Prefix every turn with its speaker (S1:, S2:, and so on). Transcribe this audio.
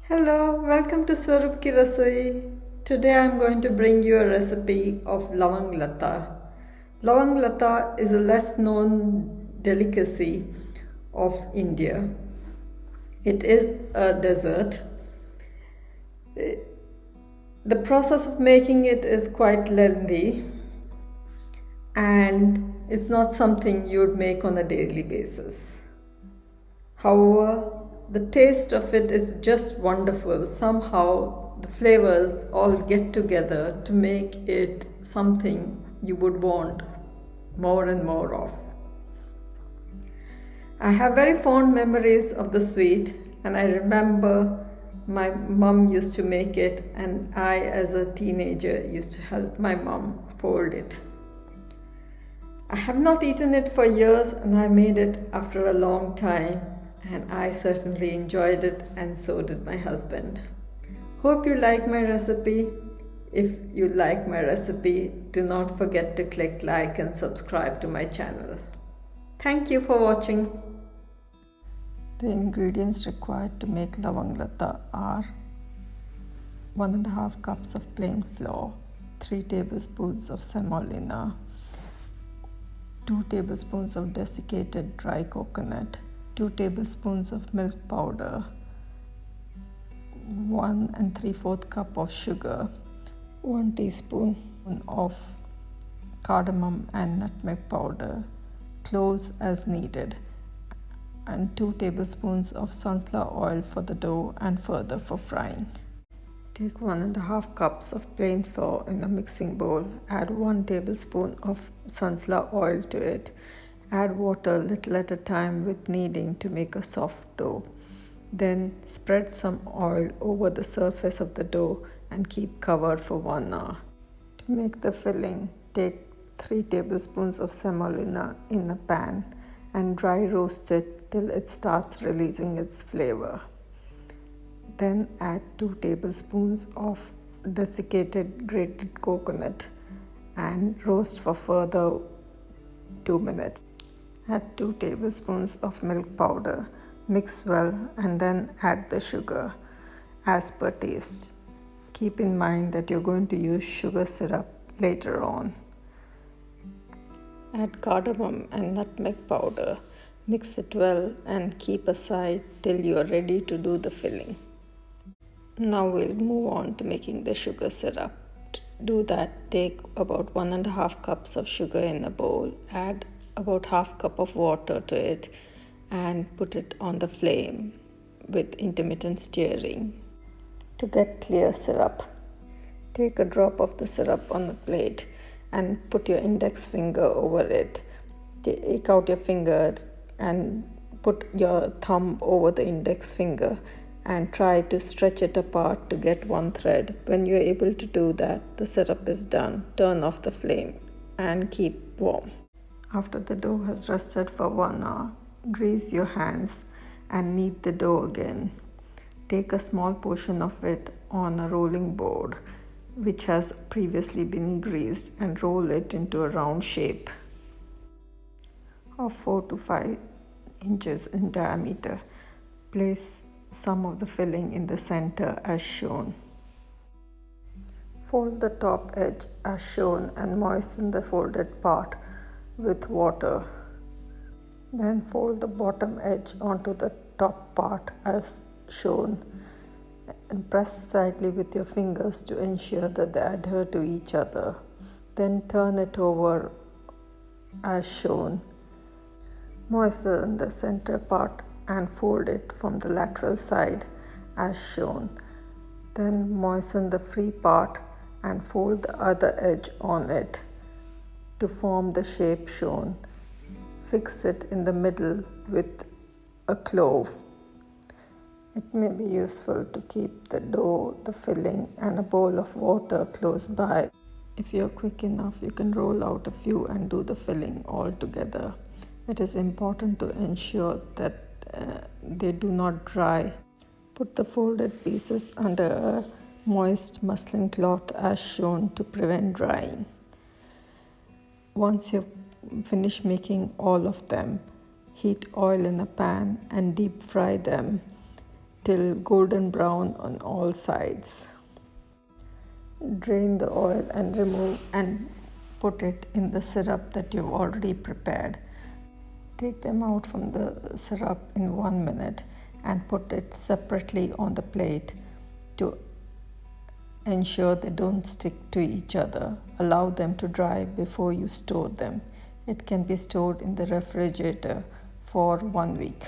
S1: Hello, welcome to Swarup Ki Rasoi. Today I am going to bring you a recipe of Lavang Lata. Lavang Lata is a less known delicacy of India. It is a dessert. The process of making it is quite lengthy and it's not something you would make on a daily basis. However, the taste of it is just wonderful. Somehow the flavors all get together to make it something you would want more and more of. I have very fond memories of the sweet, and I remember my mum used to make it, and I, as a teenager, used to help my mum fold it. I have not eaten it for years, and I made it after a long time, and I certainly enjoyed it, and so did my husband. Hope you like my recipe. If you like my recipe, do not forget to click like and subscribe to my channel. Thank you for watching. The ingredients required to make Lavang Lata are 1.5 cups of plain flour, 3 tablespoons of semolina, 2 tablespoons of desiccated dry coconut, 2 tablespoons of milk powder, 1 3/4 cup of sugar, 1 teaspoon of cardamom and nutmeg powder, cloves as needed, and 2 tablespoons of sunflower oil for the dough and further for frying. Take 1.5 cups of plain flour in a mixing bowl. Add 1 tablespoon of sunflower oil to it. Add water little at a time with kneading to make a soft dough. Then spread some oil over the surface of the dough and keep covered for 1 hour. To make the filling, take 3 tablespoons of semolina in a pan and dry roast it till it starts releasing its flavor. Then add 2 tablespoons of desiccated grated coconut and roast for further 2 minutes. Add 2 tablespoons of milk powder, mix well, and then add the sugar as per taste. Keep in mind that you're going to use sugar syrup later on. Add cardamom and nutmeg powder, mix it well, and keep aside till you are ready to do the filling. Now we'll move on to making the sugar syrup. To do that, take about 1.5 cups of sugar in a bowl, add about 1/2 cup of water to it, and put it on the flame with intermittent stirring to get clear syrup. Take a drop of the syrup on the plate and put your index finger over it. Take out your finger and put your thumb over the index finger and try to stretch it apart to get one thread. When you're able to do that, the syrup is done. Turn off the flame and keep warm. After the dough has rested for 1 hour, grease your hands and knead the dough again. Take a small portion of it on a rolling board which has previously been greased and roll it into a round shape of 4 to 5 inches in diameter. Place some of the filling in the center as shown. Fold the top edge as shown and moisten the folded part with water. Then fold the bottom edge onto the top part as shown and press slightly with your fingers to ensure that they adhere to each other. Then turn it over as shown. Moisten the center part and fold it from the lateral side as shown. Then moisten the free part and fold the other edge on it to form the shape shown. Fix it in the middle with a clove. It may be useful to keep the dough, the filling, and a bowl of water close by. If you're quick enough, you can roll out a few and do the filling all together. It is important to ensure that they do not dry. Put the folded pieces under a moist muslin cloth as shown to prevent drying. Once you've finished making all of them, heat oil in a pan and deep fry them till golden brown on all sides. Drain the oil and remove and put it in the syrup that you've already prepared. Take them out from the syrup in 1 minute and put it separately on the plate to ensure they don't stick to each other. Allow them to dry before you store them. It can be stored in the refrigerator for 1 week.